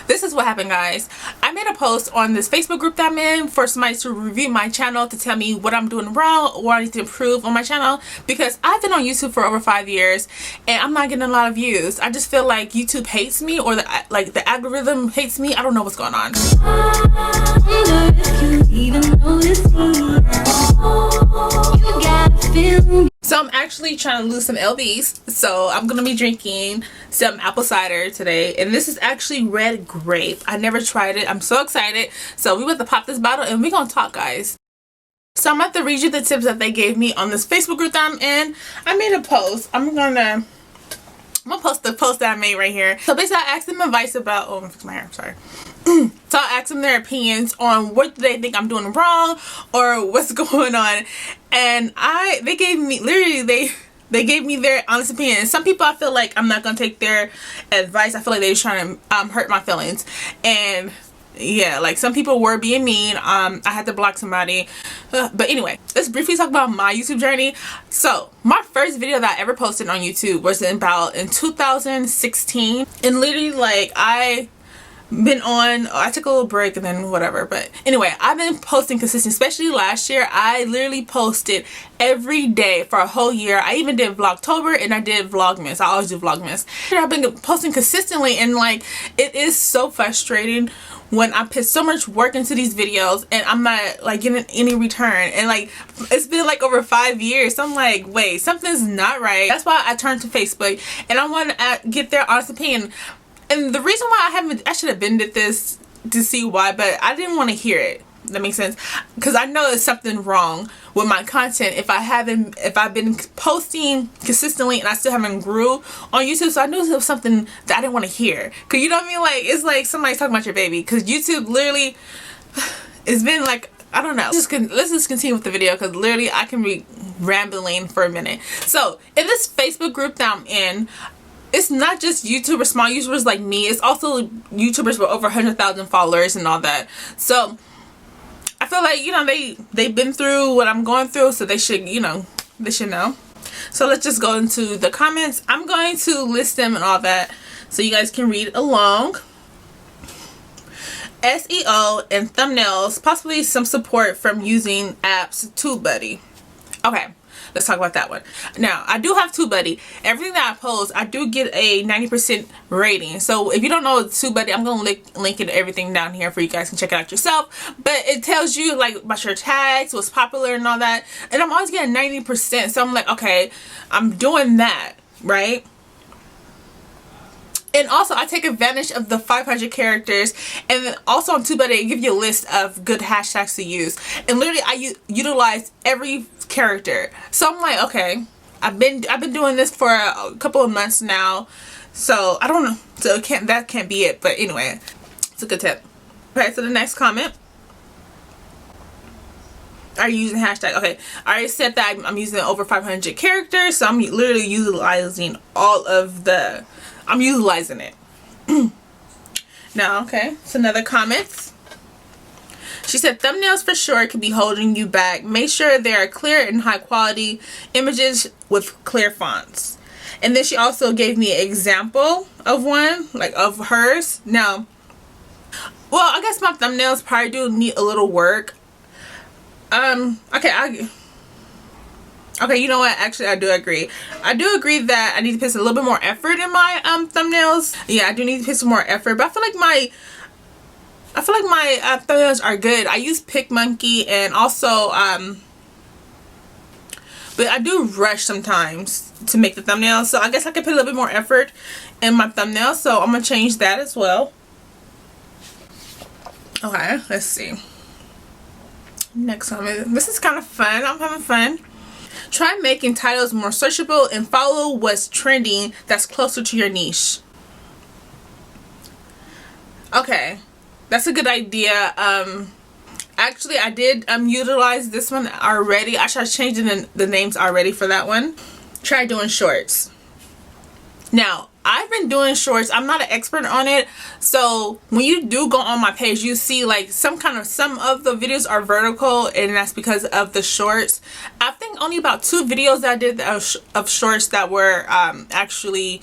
This is what happened, guys. I made a post on this Facebook group that I'm in for somebody to review my channel, to tell me what I'm doing wrong or what I need to improve on my channel, because I've been on YouTube for over 5 years and I'm not getting a lot of views. I just feel like YouTube hates me, or the algorithm hates me. I don't know what's going on. So I'm actually trying to lose some lbs, so I'm gonna be drinking some apple cider today, and this is actually red grape. I never tried it. I'm so excited. So we about to pop this bottle and we're gonna talk, guys. So I'm about to read you the tips that they gave me on this Facebook group that I'm in. I made a post. I'm gonna post the post that I made right here. So basically I asked them advice about, oh, I'm gonna fix my hair, I'm sorry. So I asked them their opinions on what they think I'm doing wrong or what's going on, and they gave me, literally they gave me their honest opinion. Some people, I feel like I'm not gonna take their advice. I feel like they're trying to hurt my feelings, and yeah, like some people were being mean. I had to block somebody, but anyway, let's briefly talk about my YouTube journey. So my first video that I ever posted on YouTube was in 2016, and literally, like, I took a little break and then whatever, but anyway, I've been posting consistent, especially last year. I literally posted every day for a whole year. I even did Vlogtober and I did Vlogmas. I always do Vlogmas. I've been posting consistently, and like, it is so frustrating when I put so much work into these videos and I'm not like getting any return, and like it's been like over 5 years. So I'm like, wait, something's not right. That's why I turned to Facebook and I want to get their honest opinion. And the reason why I should have been did this to see why, but I didn't want to hear it. That makes sense, because I know there's something wrong with my content if I've been posting consistently and I still haven't grew on YouTube. So I knew there was something that I didn't want to hear, because you know what I mean, like it's like somebody's talking about your baby, because YouTube literally, it's been like, I don't know. Let's just continue with the video, because literally I can be rambling for a minute. So in this Facebook group that I'm in, it's not just YouTubers, small YouTubers like me. It's also YouTubers with over 100,000 followers and all that. So I feel like, you know, they've been through what I'm going through, so they should, you know, they should know. So let's just go into the comments. I'm going to list them and all that so you guys can read along. SEO and thumbnails, possibly some support from using apps. TubeBuddy. Okay, let's talk about that one. Now, I do have TubeBuddy. Everything that I post, I do get a 90% rating. So if you don't know TubeBuddy, I'm going to link it everything down here for you guys can check it out yourself. But it tells you like about your tags, what's popular and all that. And I'm always getting 90%. So I'm like, okay, I'm doing that, right? And also, I take advantage of the 500 characters, and then also on TubeBuddy, it gives you a list of good hashtags to use. And literally, I utilize every character. So I'm like, okay, I've been doing this for a couple of months now, so I don't know. So that can't be it. But anyway, it's a good tip. Okay, so the next comment. Are you using hashtag? Okay, I already said that I'm using over 500 characters, so I'm literally utilizing all of the. I'm utilizing it. Now, okay, so another comment. She said, thumbnails for sure could be holding you back. Make sure they are clear and high quality images with clear fonts. And then she also gave me an example of one, like of hers. Now, well, I guess my thumbnails probably do need a little work. Okay, you know what? Actually, I do agree. I do agree that I need to put a little bit more effort in my thumbnails. Yeah, I do need to put some more effort. But I feel like my thumbnails are good. I use PicMonkey, and also but I do rush sometimes to make the thumbnails. So I guess I could put a little bit more effort in my thumbnails. So I'm gonna change that as well. Okay, let's see. Next comment. This is kind of fun. I'm having fun. Try making titles more searchable and follow what's trending that's closer to your niche. Okay, that's a good idea. Actually, I did utilize this one already. I tried changing the names already for that one. Try doing shorts. Now, I've been doing shorts. I'm not an expert on it, so when you do go on my page, you see like some of the videos are vertical, and that's because of the shorts. I think only about 2 videos that I did of shorts that were actually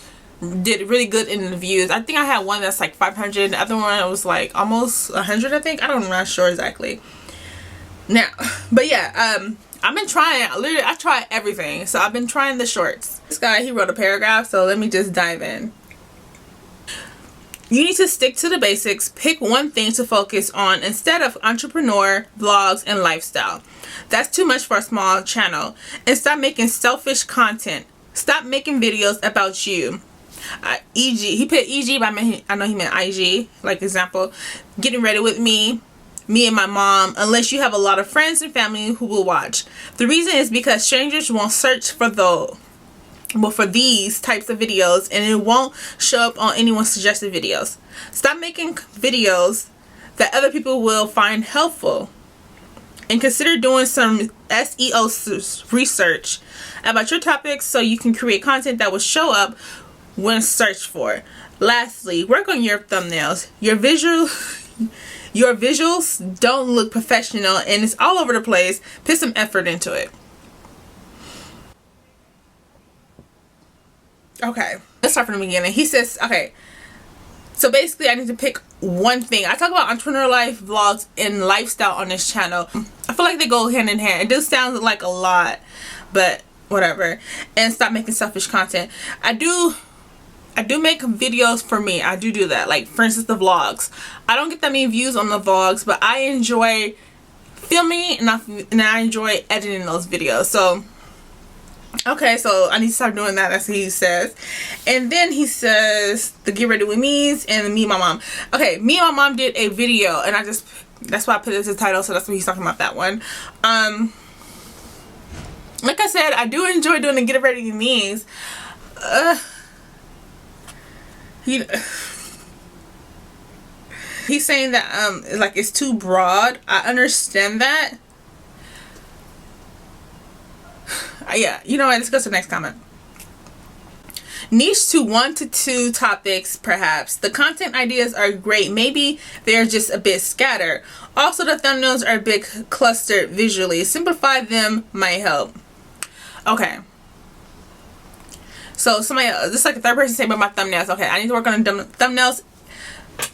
did really good in the views. I think I had one that's like 500. The other one was like almost 100, I think. I'm not sure exactly. Now, but yeah, I've been trying, literally, I try everything. So I've been trying the shorts. This guy, he wrote a paragraph, so let me just dive in. You need to stick to the basics. Pick one thing to focus on instead of entrepreneur, vlogs, and lifestyle. That's too much for a small channel. And stop making selfish content. Stop making videos about you. E.g. He put E.g. but I know he meant I.G. like example. Getting ready with me and my mom, unless you have a lot of friends and family who will watch. The reason is because strangers won't search for these types of videos, and it won't show up on anyone's suggested videos. Stop making videos that other people will find helpful, and consider doing some SEO research about your topics so you can create content that will show up when searched for. Lastly, work on your thumbnails. Your visuals don't look professional and it's all over the place. Put some effort into it. Okay, let's start from the beginning. He says, okay, so basically I need to pick one thing. I talk about entrepreneur life, vlogs, and lifestyle on this channel. I feel like they go hand in hand. It does sound like a lot, but whatever. And stop making selfish content. I do make videos for me. I do that. Like, for instance, the vlogs. I don't get that many views on the vlogs, but I enjoy filming and I enjoy editing those videos. So okay, so I need to start doing that. That's what he says. And then he says the get ready with me's and me and my mom. Okay, me and my mom did a video, and that's why I put it as a title, so that's what he's talking about, that one. Like I said, I do enjoy doing the get ready with me's. He's saying that like it's too broad. I understand that. Yeah, you know what, let's go to the next comment. Niche to 1 to 2 topics perhaps. The content ideas are great. Maybe they're just a bit scattered. Also, the thumbnails are a bit clustered visually. Simplify them might help. Okay. So somebody, just like a third person saying about my thumbnails. Okay, I need to work on the thumbnails.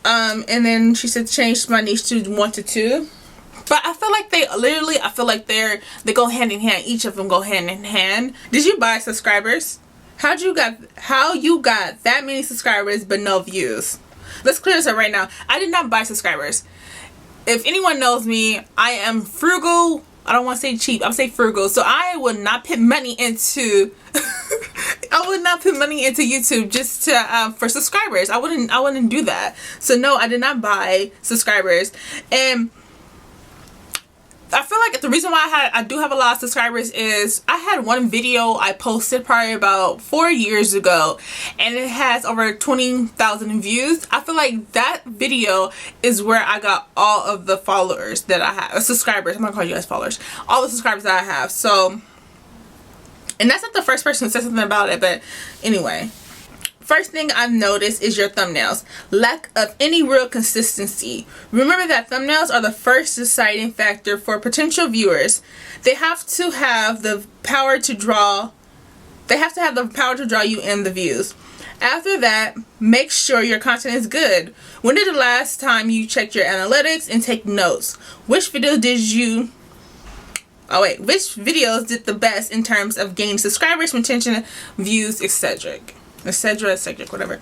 And then she said change my niche to 1 to 2. But I feel like they go hand in hand. Each of them go hand in hand. Did you buy subscribers? How you got that many subscribers but no views? Let's clear this up right now. I did not buy subscribers. If anyone knows me, I am frugal. I don't want to say cheap. I'm say frugal. So I would not put money into YouTube just to for subscribers. I wouldn't do that. So no, I did not buy subscribers. And I feel like the reason why I do have a lot of subscribers is I had one video I posted probably about 4 years ago, and it has over 20,000 views. I feel like that video is where I got all of the followers that I have, subscribers. I'm gonna call you guys followers. All the subscribers that I have. So, and that's not the first person who said something about it, but anyway. First thing I've noticed is your thumbnails. Lack of any real consistency. Remember that thumbnails are the first deciding factor for potential viewers. They have to have the power to draw you in the views. After that, make sure your content is good. When did the last time you checked your analytics and take notes? Which videos did the best in terms of gaining subscribers, retention, views, etc.? etc, whatever.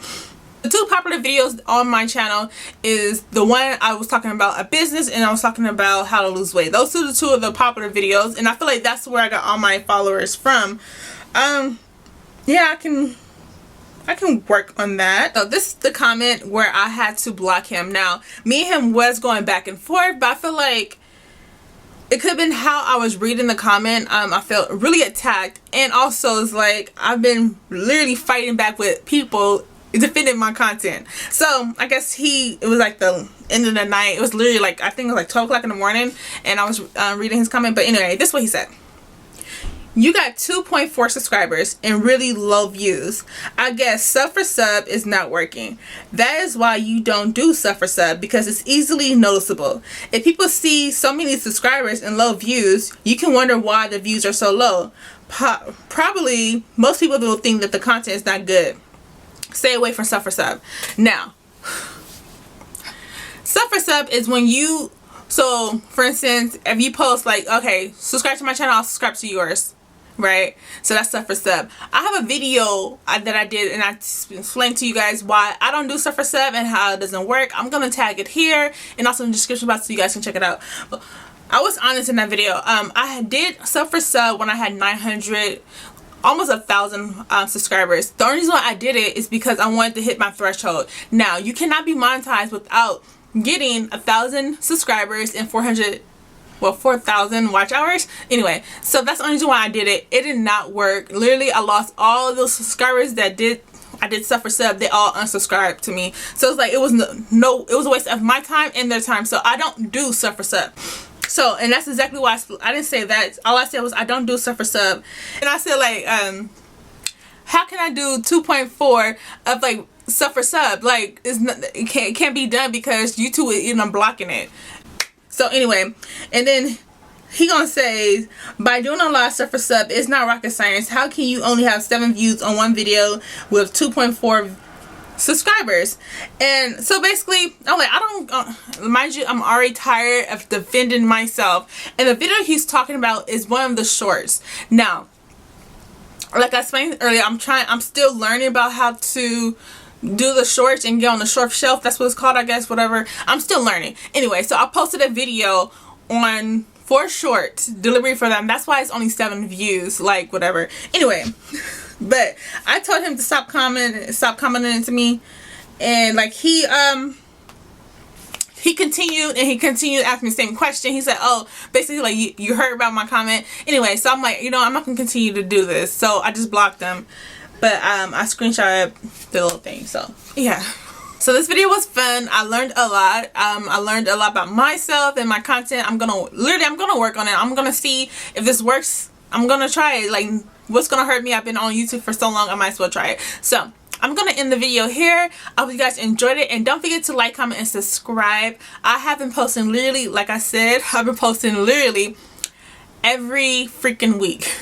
The 2 popular videos on my channel is the one I was talking about a business, and I was talking about how to lose weight. Those are the 2 of the popular videos, and I feel like that's where I got all my followers from. Yeah, I can work on that. So this is the comment where I had to block him. Now, me and him was going back and forth, but I feel like it could have been how I was reading the comment. I felt really attacked, and also it's like I've been literally fighting back with people defending my content. So I guess it was like the end of the night. It was literally like, I think it was like 12 o'clock in the morning, and I was reading his comment. But anyway, this is what he said. You got 2.4 subscribers and really low views. I guess sub for sub is not working. That is why you don't do sub for sub, because it's easily noticeable. If people see so many subscribers and low views, you can wonder why the views are so low. Probably most people will think that the content is not good. stay away from sub for sub. Now, sub for sub is when you, so for instance, if you post like, okay, subscribe to my channel, I'll subscribe to yours, right? So that's sub for sub. I have a video that I did, and I explained to you guys why I don't do sub for sub and how it doesn't work. I'm gonna tag it here and also in the description box so you guys can check it out. I was honest in that video. I did sub for sub when I had 900, almost 1,000 subscribers. The only reason why I did it is because I wanted to hit my threshold. Now, you cannot be monetized without getting 1,000 subscribers and 4,000 watch hours. Anyway, so that's the only reason why I did it. It did not work. Literally, I lost all of those subscribers that I did sub for sub. They all unsubscribed to me. So it's like, it was it was a waste of my time and their time. So I don't do sub for sub. So, and that's exactly why I didn't say that. All I said was I don't do sub for sub. And I said like, how can I do 2.4 of like sub for sub? Like, it can't be done because YouTube is even blocking it. So anyway, and then he gonna say, by doing a lot of sub for sub, it's not rocket science. How can you only have 7 views on one video with 2.4 subscribers? And so basically, I'm like, I don't, mind you, I'm already tired of defending myself. And the video he's talking about is one of the shorts. Now, like I explained earlier, I'm still learning about how to do the shorts and get on the short shelf. That's what it's called, I guess, whatever. I'm still learning. Anyway, so I posted a video on 4 shorts, delivery for them. That's why it's only 7 views, like whatever. Anyway, but I told him to stop commenting to me, and like he continued asking me the same question. He said, oh, basically like you heard about my comment. Anyway, so I'm like, you know, I'm not gonna continue to do this. So I just blocked them. But I screenshot the little thing. So yeah. So this video was fun. I learned a lot. I learned a lot about myself and my content. I'm gonna work on it. I'm gonna see if this works. I'm gonna try it. Like, what's gonna hurt me? I've been on YouTube for so long, I might as well try it. So I'm gonna end the video here. I hope you guys enjoyed it, and don't forget to like, comment, and subscribe. I have been posting literally, like I said, I've been posting literally every freaking week.